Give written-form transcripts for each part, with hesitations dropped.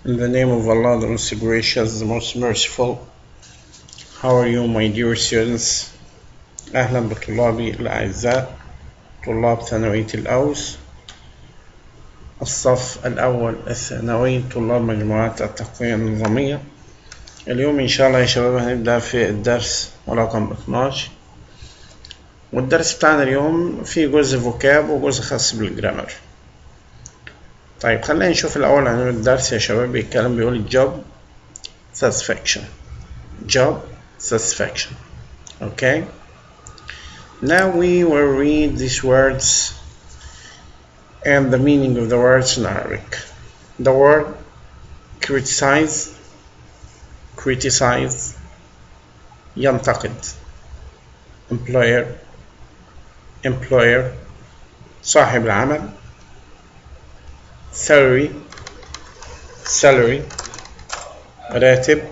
In the name of Allah, the most gracious, the most merciful. How are you, my dear students? أهلا بطلابي الأعزاء طلاب ثانوية الأوس الصف الأول الثانوي طلاب مجموعات التقوية النظامية. اليوم إن شاء الله يا شباب هنبدأ في الدرس رقم 12، والدرس بتاعنا اليوم فيه جزء فوكاب وجزء خاص بالجرامر. طيب خلينا نشوف الأول عنوان الدرس يا شباب. بيقول job satisfaction. Okay, now we will read these words and the meaning of the words in Arabic. The word criticize ينتقد. employer صاحب العمل. salary راتب.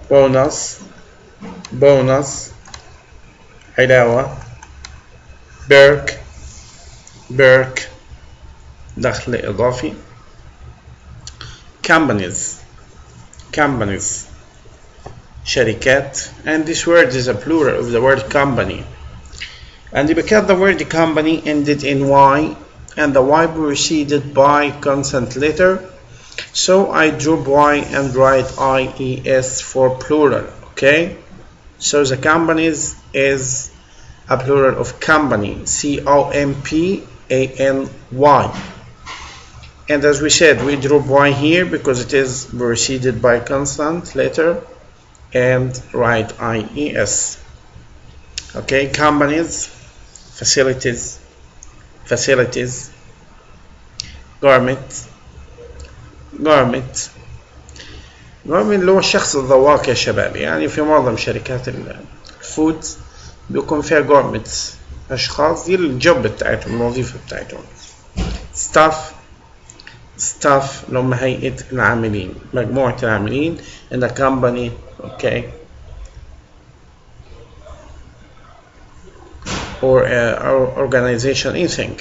bonus علاوة. perk دخل إضافي. companies شركات, and this word is a plural of the word company, and because the word company ended in Y and the Y preceded by consonant letter, so I drop Y and write IES for plural. Okay, so the companies is a plural of company, COMPANY, and as we said, we drop Y here because it is preceded by consonant letter and write IES. Okay, companies, facilities, garment اللي هو الشخص الذواق يا شباب. يعني في معظم شركات الفود بيكون فيها garments، أشخاص دي الجوب بتاعتهم، الوظيفة بتاعتهم. staff اللي هم هيئة العاملين، مجموعة العاملين in a company. Okay, or organization, anything.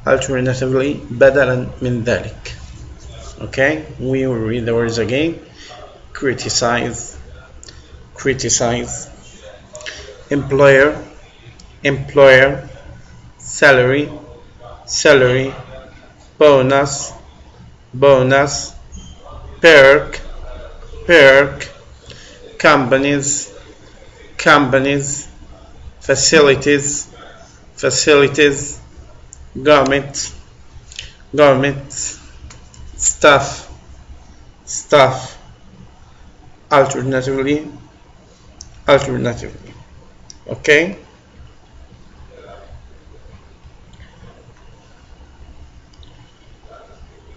alternatively بدلا من ذلك. Okay, we will read the words again. criticize employer salary bonus perk companies facilities garment staff alternatively. Okay,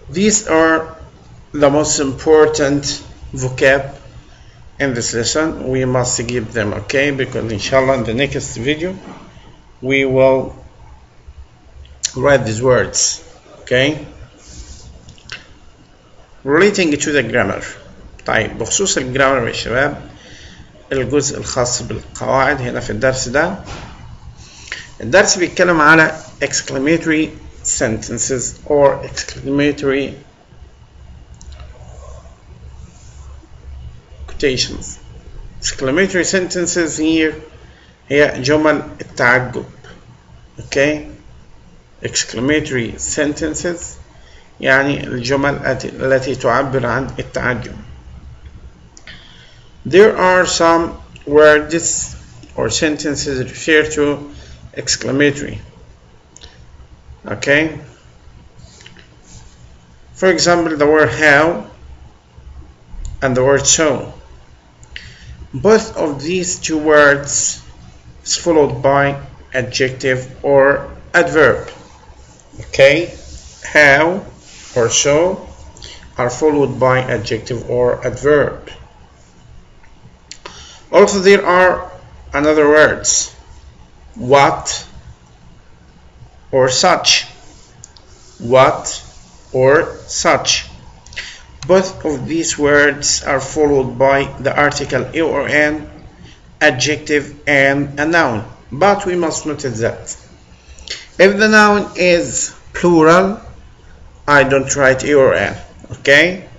these are the most important vocab in this lesson. We must give them, okay, because inshallah in the next video we will write these words. Okay, relating to the grammar. طيب بخصوص الجرامر يا شباب، الجزء الخاص بالقواعد هنا في الدرس ده. الدرس بيتكلم على exclamatory sentences or exclamatory quotations. exclamatory sentences here هي جمل التعجب. Okay, exclamatory sentences يعني الجمل التي تعبر عن التعجب. There are some words or sentences refer to exclamatory. Okay, for example, the word how and the word so. Both of these two words is followed by adjective or adverb. Okay, how or so are followed by adjective or adverb. Also, there are another words, what or such. Both of these words are followed by the article a or an, adjective, and a noun. But we must notice that if the noun is plural, I don't write A or N, okay?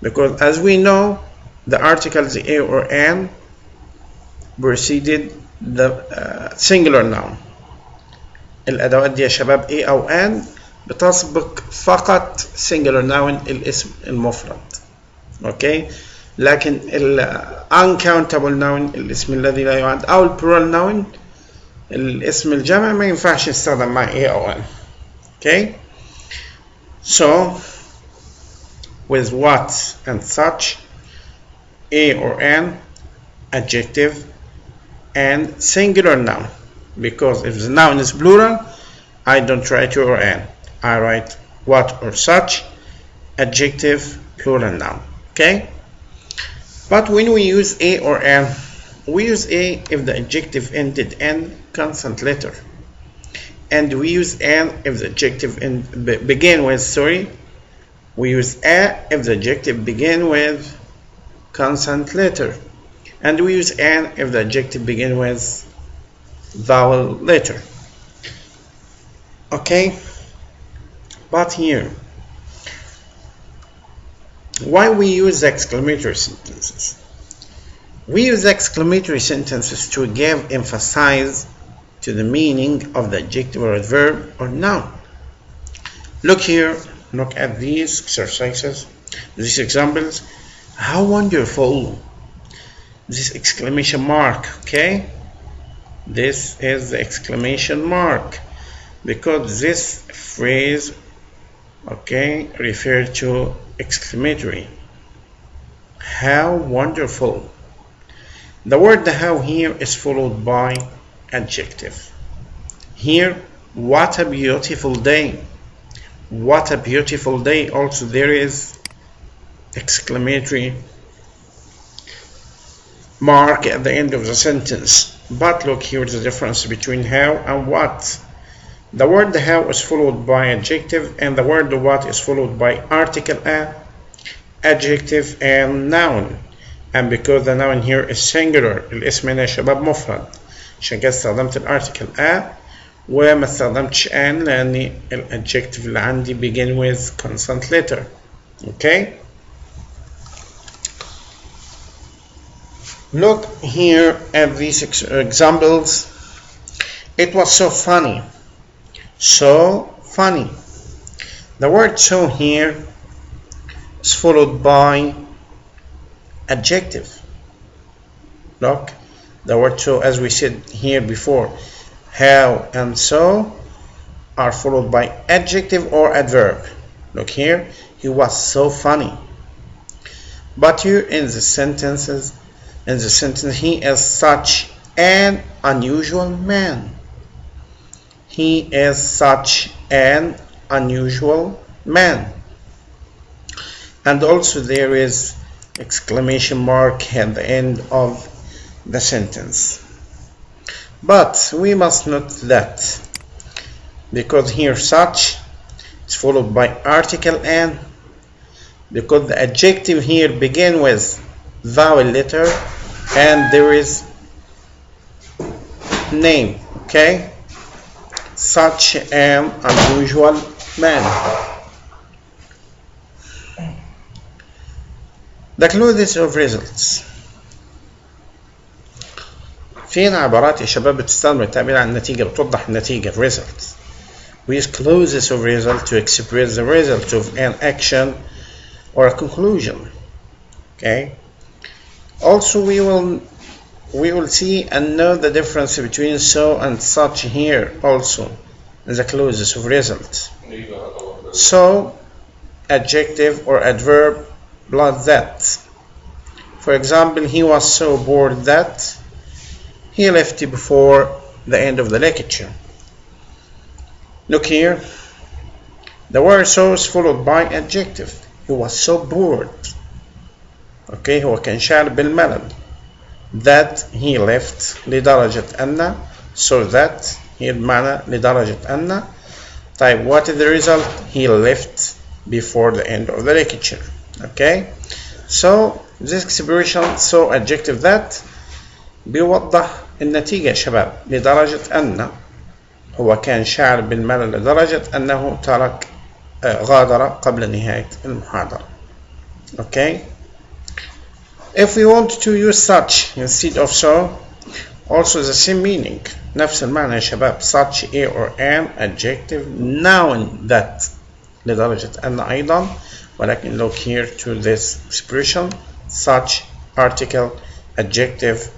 Because as we know, the articles A or N preceded the singular noun. الأدوات دي يا شباب A أو N بتسبق فقط singular noun الاسم المفرد، okay؟ لكن uncountable noun الاسم الذي لا يعد أو plural noun الاسم الجمع ما ينفعش يستخدم مع A أو N، okay? So with what and such, A or N, adjective, and singular noun. Because if the noun is plural, I don't write U or N. I write what or such, adjective, plural noun. Okay? But when we use A or N, we use A if the adjective ended in consonant letter. And we use N if the adjective begin with, we use A if the adjective begin with consonant letter. And we use N if the adjective begin with vowel letter. Okay? But here, why we use exclamatory sentences? We use exclamatory sentences to give emphasis to the meaning of the adjective or adverb or noun. Look here, look at these exercises, these examples. How wonderful! This exclamation mark, okay? This is the exclamation mark because this phrase, okay, refers to exclamatory. How wonderful! The word how here is followed by adjective. Here, what a beautiful day. What a beautiful day. Also there is exclamatory mark at the end of the sentence. But look here the difference between how and what. The word how is followed by adjective and the word what is followed by article a, adjective and noun. And because the noun here is singular, الاسم هنا يا شباب مفرد، عشان كده استخدمت الارتكل a وما استخدمتش an لأن الادجكتيف اللي عندي begin with consonant letter. Okay? Look here at these examples. It was so funny. So funny. The word so here is followed by adjective. Look, the word so, as we said here before, how and so are followed by adjective or adverb. Look here, he was so funny. But here in the sentence, he is such an unusual man. He is such an unusual man. And also there is exclamation mark at the end of the sentence. But we must note that because here such is followed by article an, because the adjective here begin with vowel letter and there is name, okay? Such an unusual man. The clothes of results. فين عبارات يا شباب بتستخدم التعبير عن النتيجة بتوضح النتيجة results. We use clauses of result to express the result of an action or a conclusion. Okay. Also we will see and know the difference between so and such here also in the clauses of result. So adjective or adverb plus that. For example, he was so bored that he left before the end of the lecture. Look here, the word so is followed by adjective. He was so bored. Okay, هو كان شاعر بالملل. That he left لدرجة أن, so that here بمعنى لدرجة أن. طيب, what is the result? He left before the end of the lecture. Okay, so this expression so adjective that بيوضح النتيجة يا شباب. لدرجة أن هو كان شاعر بالملل لدرجة أنه ترك غادر قبل نهاية المحاضرة. Okay. If we want to use such instead of so, also the same meaning. نفس المعنى يا شباب. Such a or an adjective noun that لدرجة أن أيضا، ولكن look here to this expression. Such article adjective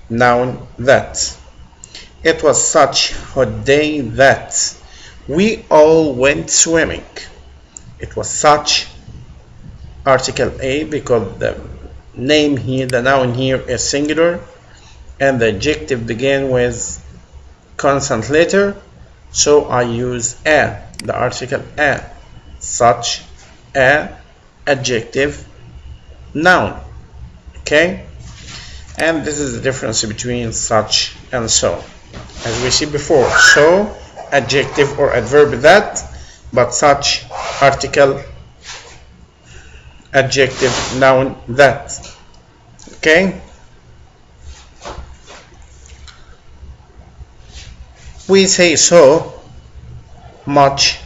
noun that. It was such hot day that we all went swimming. It was such article A because the name here, the noun here is singular, and the adjective began with consonant letter, so I use a, the article a. Such a adjective noun. Okay, and this is the difference between such and so. As we see before, so adjective or adverb that, but such article adjective noun that. Okay, we say so, much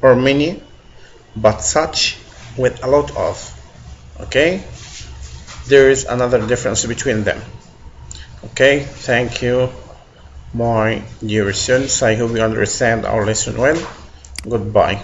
or many, but such with a lot of. Okay, there is another difference between them. Okay, thank you my dear students. I hope you understand our lesson well. Goodbye.